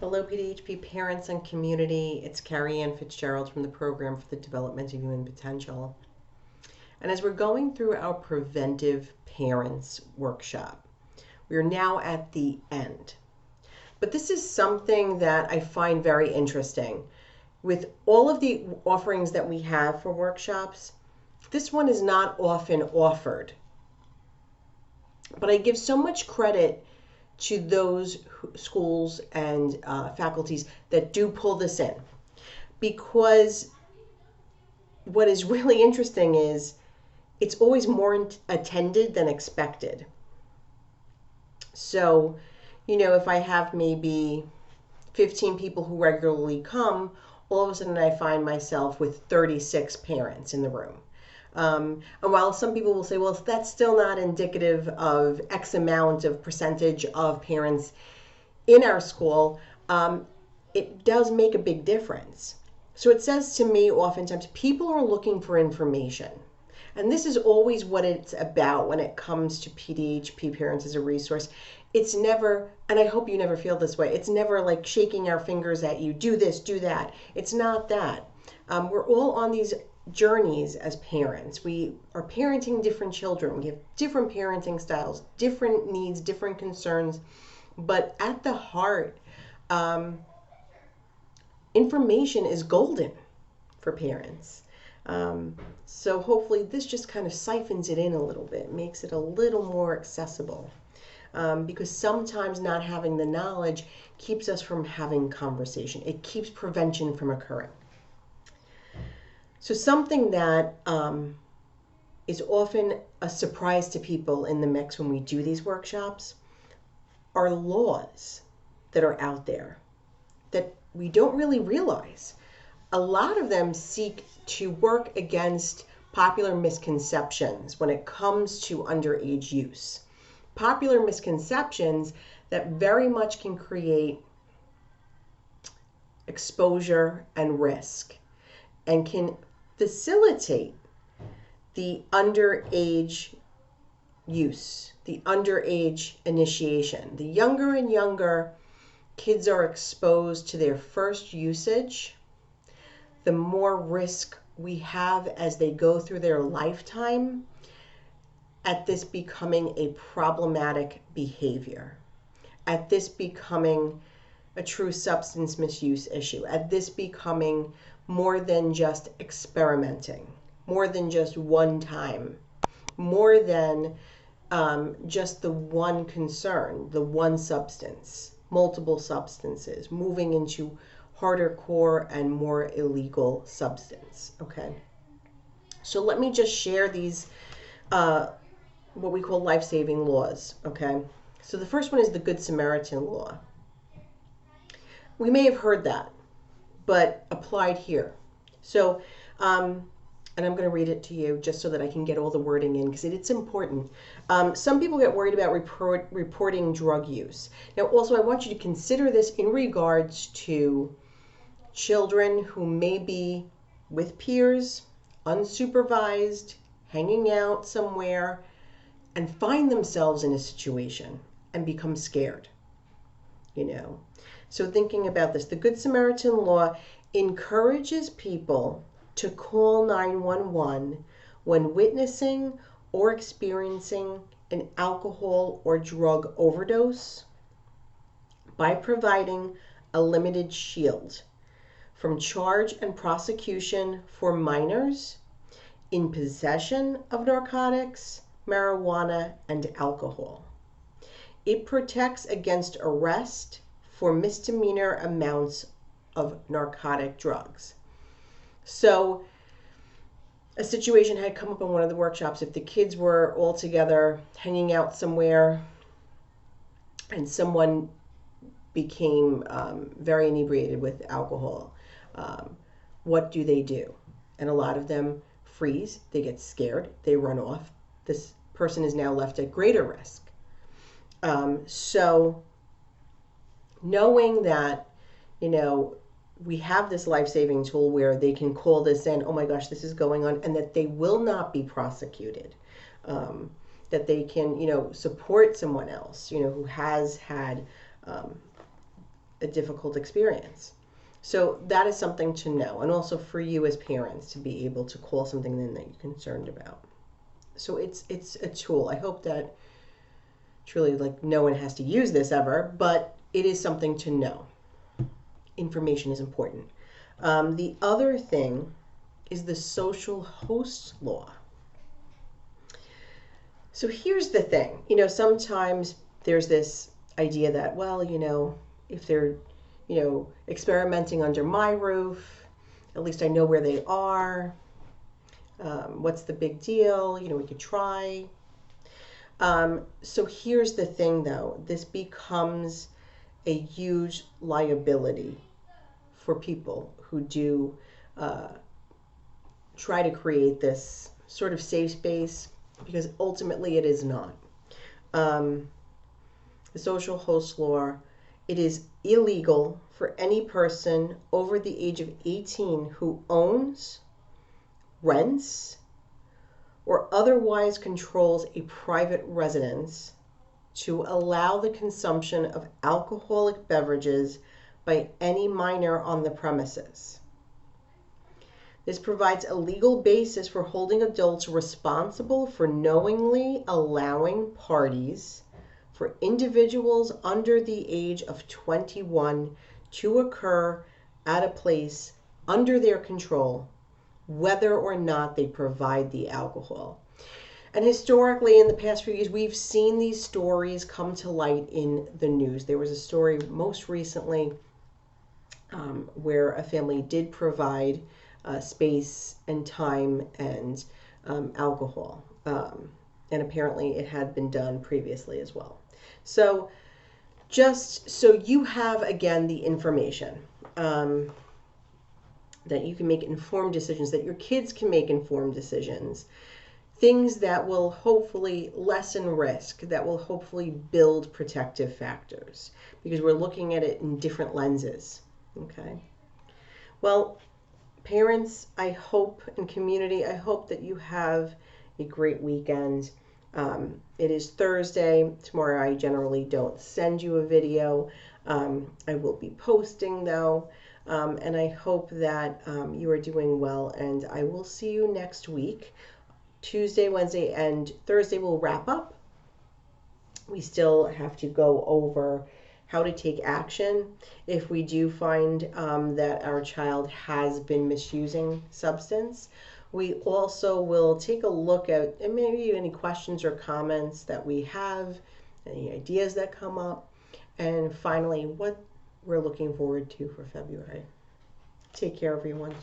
Hello, PDHP parents and community. It's Carrie Ann Fitzgerald from the Program for the Development of Human Potential. And as we're going through our Preventive Parents workshop, we are now at the end. But this is something that I find very interesting. With all of the offerings that we have for workshops, this one is not often offered. But I give so much credit to those schools and faculties that do pull this in. Because what is really interesting is it's always more attended than expected. So, if I have maybe 15 people who regularly come, all of a sudden I find myself with 36 parents in the room. And while some people will say, well, that's still not indicative of X amount of percentage of parents in our school, it does make a big difference. So it says to me oftentimes, people are looking for information. And this is always what it's about when it comes to PDHP parents as a resource. It's never, and I hope you never feel this way, it's never like shaking our fingers at you, do this, do that. It's not that. We're all on these journeys as parents. We are parenting different children. We have different parenting styles, different needs, different concerns. But at the heart, information is golden for parents. So hopefully this just kind of siphons it in a little bit, makes it a little more accessible. Because sometimes not having the knowledge keeps us from having conversation. It keeps prevention from occurring. So something that is often a surprise to people in the mix when we do these workshops are laws that are out there that we don't really realize. A lot of them seek to work against popular misconceptions when it comes to underage use. Popular misconceptions that very much can create exposure and risk and can facilitate the underage use, the underage initiation. The younger and younger kids are exposed to their first usage, the more risk we have as they go through their lifetime at this becoming a problematic behavior, at this becoming a true substance misuse issue, at this becoming more than just experimenting, more than just one time, more than just the one concern, the one substance, multiple substances, moving into harder core and more illegal substance. Okay. So let me just share these, what we call life-saving laws. Okay. So the first one is the Good Samaritan law. We may have heard that, but applied here. So, and I'm going to read it to you just so that I can get all the wording in because it's important. Some people get worried about reporting drug use. Now, also, I want you to consider this in regards to children who may be with peers, unsupervised, hanging out somewhere, and find themselves in a situation and become scared. So thinking about this, the Good Samaritan law encourages people to call 911 when witnessing or experiencing an alcohol or drug overdose by providing a limited shield from charge and prosecution for minors in possession of narcotics, marijuana, and alcohol. It protects against arrest for misdemeanor amounts of narcotic drugs. So a situation had come up in one of the workshops. If the kids were all together hanging out somewhere and someone became very inebriated with alcohol, what do? And a lot of them freeze, they get scared, they run off. This person is now left at greater risk. So knowing that, we have this life-saving tool where they can call this in, oh my gosh, this is going on, and that they will not be prosecuted, that they can, support someone else, who has had a difficult experience. So that is something to know, and also for you as parents to be able to call something in that you're concerned about. So it's a tool. I hope that truly, like, no one has to use this ever, but it is something to know. Information is important. The other thing is the social host law. So here's the thing. Sometimes there's this idea that, well, if they're, experimenting under my roof, at least I know where they are. What's the big deal? We could try. So here's the thing, though. This becomes a huge liability for people who do try to create this sort of safe space, because ultimately it is not. The social host law, it is illegal for any person over the age of 18 who owns, rents, or otherwise controls a private residence to allow the consumption of alcoholic beverages by any minor on the premises. This provides a legal basis for holding adults responsible for knowingly allowing parties for individuals under the age of 21 to occur at a place under their control, whether or not they provide the alcohol. And historically, in the past few years, we've seen these stories come to light in the news. There was a story most recently where a family did provide space and time and alcohol. And apparently it had been done previously as well. So just so you have, again, the information that you can make informed decisions, that your kids can make informed decisions, things that will hopefully lessen risk, that will hopefully build protective factors, because we're looking at it in different lenses. Okay. Well, parents, I hope, and community, I hope that you have a great weekend. It is Thursday. Tomorrow I generally don't send you a video. I will be posting, though, and I hope that you are doing well, and I will see you next week. Tuesday, Wednesday, and Thursday will wrap up. We still have to go over how to take action if we do find that our child has been misusing substance. We also will take a look at maybe any questions or comments that we have, any ideas that come up, and finally, what we're looking forward to for February. Take care, everyone.